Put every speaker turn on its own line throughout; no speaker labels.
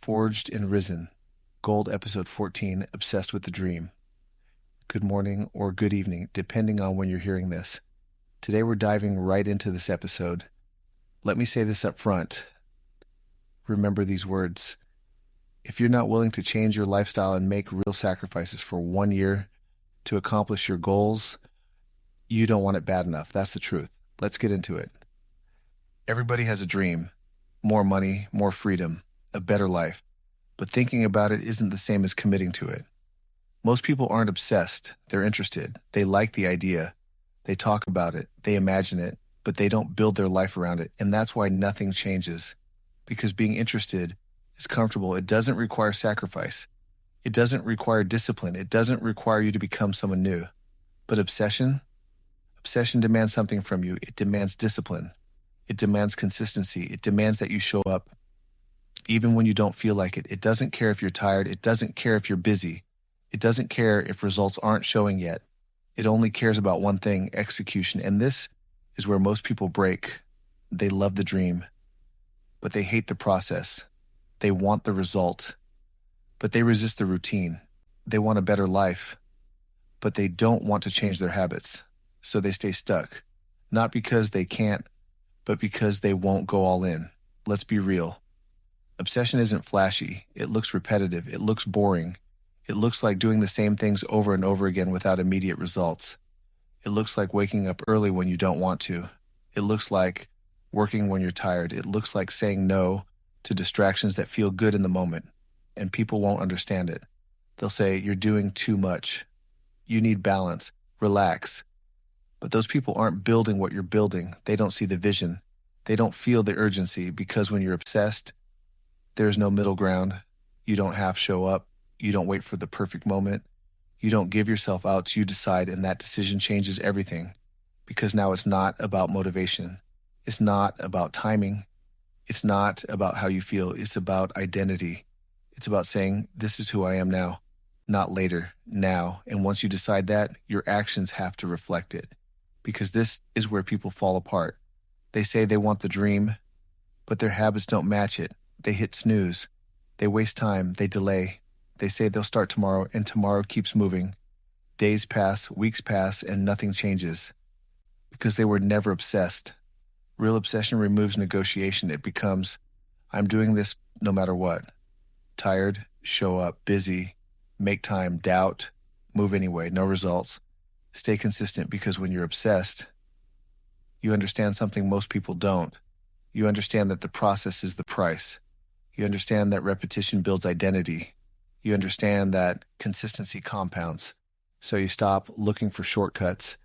Forged and Risen, Gold Episode 14, Obsessed with the Dream. Good morning or good evening, depending on when you're hearing this. Today we're diving right into this episode. Let me say this up front. Remember these words. If you're not willing to change your lifestyle and make real sacrifices for 1 year to accomplish your goals, you don't want it bad enough. That's the truth. Let's get into it. Everybody has a dream. More money, more freedom, a better life. But thinking about it isn't the same as committing to it. Most people aren't obsessed. They're interested. They like the idea. They talk about it. They imagine it, but they don't build their life around it. And that's why nothing changes. Because being interested is comfortable. It doesn't require sacrifice. It doesn't require discipline. It doesn't require you to become someone new. But obsession demands something from you. It demands discipline. It demands consistency. It demands that you show up even when you don't feel like it. It doesn't care if you're tired. It doesn't care if you're busy. It doesn't care if results aren't showing yet. It only cares about one thing, execution. And this is where most people break. They love the dream, but they hate the process. They want the result, but they resist the routine. They want a better life, but they don't want to change their habits. So they stay stuck, not because they can't, but because they won't go all in. Let's be real. Obsession isn't flashy. It looks repetitive. It looks boring. It looks like doing the same things over and over again without immediate results. It looks like waking up early when you don't want to. It looks like working when you're tired. It looks like saying no to distractions that feel good in the moment, and people won't understand it. They'll say, you're doing too much. You need balance. Relax. But those people aren't building what you're building. They don't see the vision. They don't feel the urgency, because when you're obsessed, there's no middle ground. You don't half show up. You don't wait for the perfect moment. You don't give yourself out. You decide, and that decision changes everything, because now it's not about motivation. It's not about timing. It's not about how you feel. It's about identity. It's about saying, this is who I am now, not later, now. And once you decide that, your actions have to reflect it, because this is where people fall apart. They say they want the dream, but their habits don't match it. They hit snooze. They waste time. They delay. They say they'll start tomorrow, and tomorrow keeps moving. Days pass, weeks pass, and nothing changes, because they were never obsessed. Real obsession removes negotiation. It becomes, I'm doing this no matter what. Tired, show up. Busy, make time. Doubt, move anyway. No results. Stay consistent, because when you're obsessed, you understand something most people don't. You understand that the process is the price. You understand that repetition builds identity. You understand that consistency compounds. So you stop looking for shortcuts.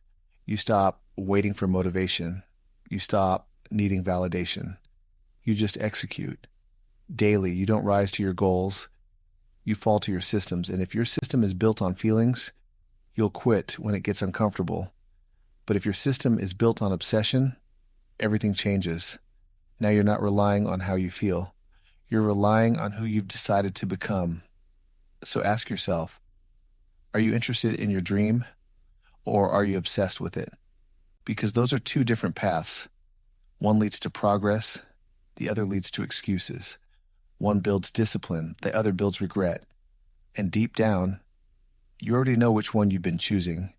You stop waiting for motivation. You stop needing validation. You just execute. Daily, you don't rise to your goals. You fall to your systems. And if your system is built on feelings, you'll quit when it gets uncomfortable. But if your system is built on obsession, everything changes. Now you're not relying on how you feel. You're relying on who you've decided to become. So ask yourself, are you interested in your dream, or are you obsessed with it? Because those are two different paths. One leads to progress, the other leads to excuses. One builds discipline, the other builds regret. And deep down, you already know which one you've been choosing.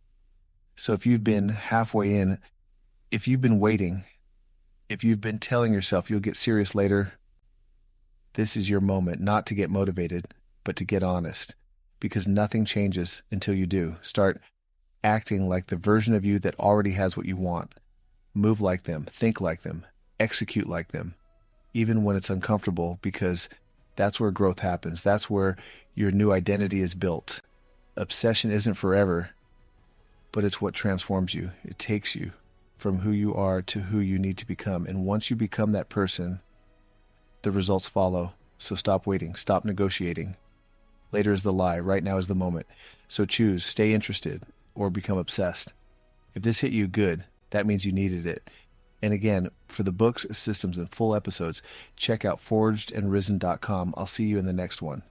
So if you've been halfway in, if you've been waiting, if you've been telling yourself you'll get serious later, this is your moment, not to get motivated, but to get honest. Because nothing changes until you do. Start acting like the version of you that already has what you want. Move like them, think like them, execute like them, even when it's uncomfortable, because that's where growth happens. That's where your new identity is built. Obsession isn't forever, but it's what transforms you. It takes you from who you are to who you need to become. And once you become that person, the results follow. So stop waiting, stop negotiating. Later is the lie, right now is the moment. So choose, stay interested, or become obsessed. If this hit you good, that means you needed it. And again, for the books, systems, and full episodes, check out forgedandrisen.com. I'll see you in the next one.